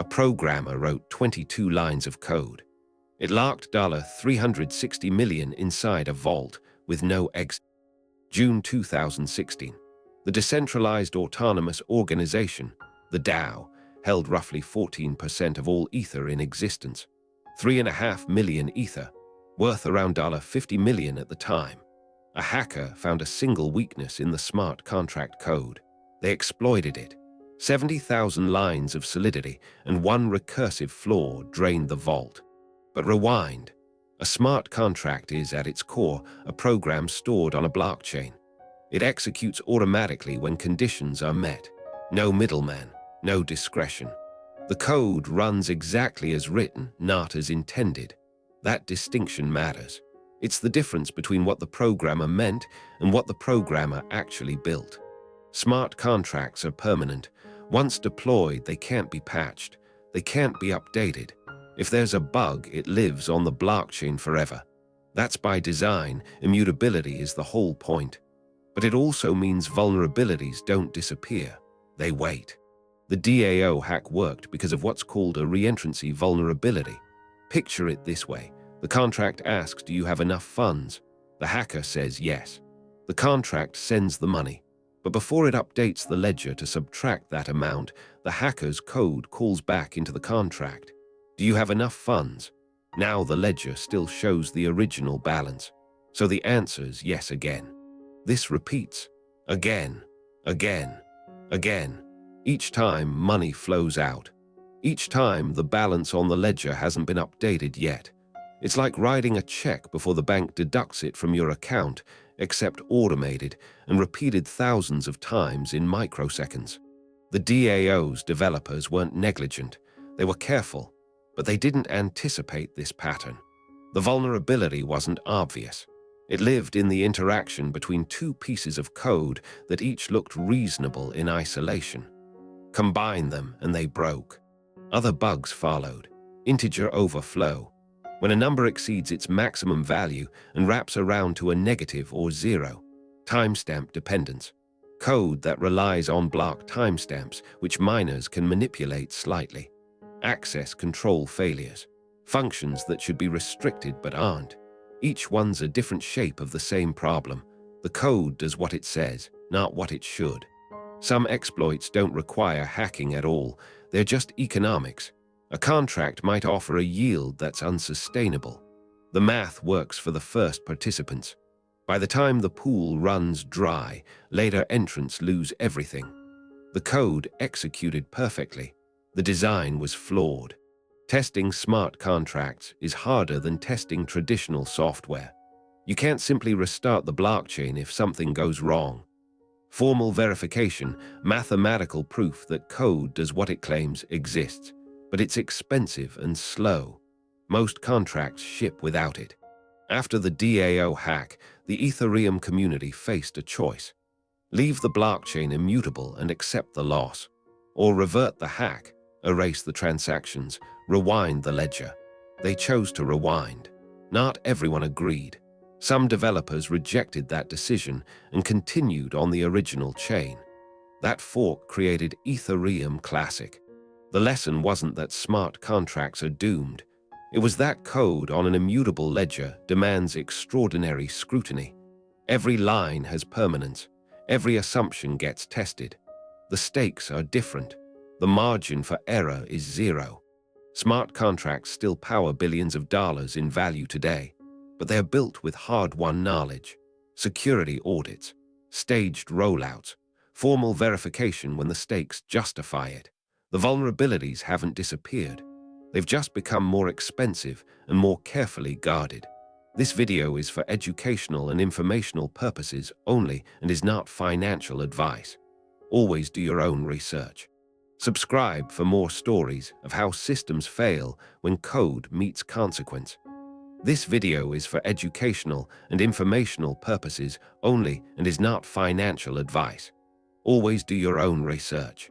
A programmer wrote 22 lines of code. It locked $360 million inside a vault with no exit. June 2016. The Decentralized Autonomous Organization, the DAO, held roughly 14% of all Ether in existence. 3.5 million Ether, worth around $50 million at the time. A hacker found a single weakness in the smart contract code. They exploited it. 70,000 lines of solidity and one recursive flaw drained the vault. But rewind. A smart contract is, at its core, a program stored on a blockchain. It executes automatically when conditions are met. No middleman, no discretion. The code runs exactly as written, not as intended. That distinction matters. It's the difference between what the programmer meant and what the programmer actually built. Smart contracts are permanent. Once deployed, they can't be patched. They can't be updated. If there's a bug, it lives on the blockchain forever. That's by design. Immutability is the whole point. But it also means vulnerabilities don't disappear. They wait. The DAO hack worked because of what's called a reentrancy vulnerability. Picture it this way. The contract asks, do you have enough funds? The hacker says yes. The contract sends the money. But before it updates the ledger to subtract that amount, the hacker's code calls back into the contract. Do you have enough funds? Now the ledger still shows the original balance. So the answer's yes again. This repeats. Again, again, again. Each time money flows out. Each time the balance on the ledger hasn't been updated yet. It's like writing a check before the bank deducts it from your account, except automated and repeated thousands of times in microseconds. The DAO's developers weren't negligent. They were careful, but they didn't anticipate this pattern. The vulnerability wasn't obvious. It lived in the interaction between two pieces of code that each looked reasonable in isolation. Combine them and they broke. Other bugs followed. Integer overflow. When a number exceeds its maximum value and wraps around to a negative or zero. Timestamp dependence. Code that relies on block timestamps, which miners can manipulate slightly. Access control failures. Functions that should be restricted but aren't. Each one's a different shape of the same problem. The code does what it says, not what it should. Some exploits don't require hacking at all. They're just economics. A contract might offer a yield that's unsustainable. The math works for the first participants. By the time the pool runs dry, later entrants lose everything. The code executed perfectly. The design was flawed. Testing smart contracts is harder than testing traditional software. You can't simply restart the blockchain if something goes wrong. Formal verification, mathematical proof that code does what it claims exists, but it's expensive and slow. Most contracts ship without it. After the DAO hack, the Ethereum community faced a choice. Leave the blockchain immutable and accept the loss, or revert the hack, erase the transactions, rewind the ledger. They chose to rewind. Not everyone agreed. Some developers rejected that decision and continued on the original chain. That fork created Ethereum Classic. The lesson wasn't that smart contracts are doomed. It was that code on an immutable ledger demands extraordinary scrutiny. Every line has permanence. Every assumption gets tested. The stakes are different. The margin for error is zero. Smart contracts still power billions of dollars in value today, but they are built with hard-won knowledge, security audits, staged rollouts, formal verification when the stakes justify it. The vulnerabilities haven't disappeared. They've just become more expensive and more carefully guarded. This video is for educational and informational purposes only and is not financial advice. Always do your own research. Subscribe for more stories of how systems fail when code meets consequence. This video is for educational and informational purposes only and is not financial advice. Always do your own research.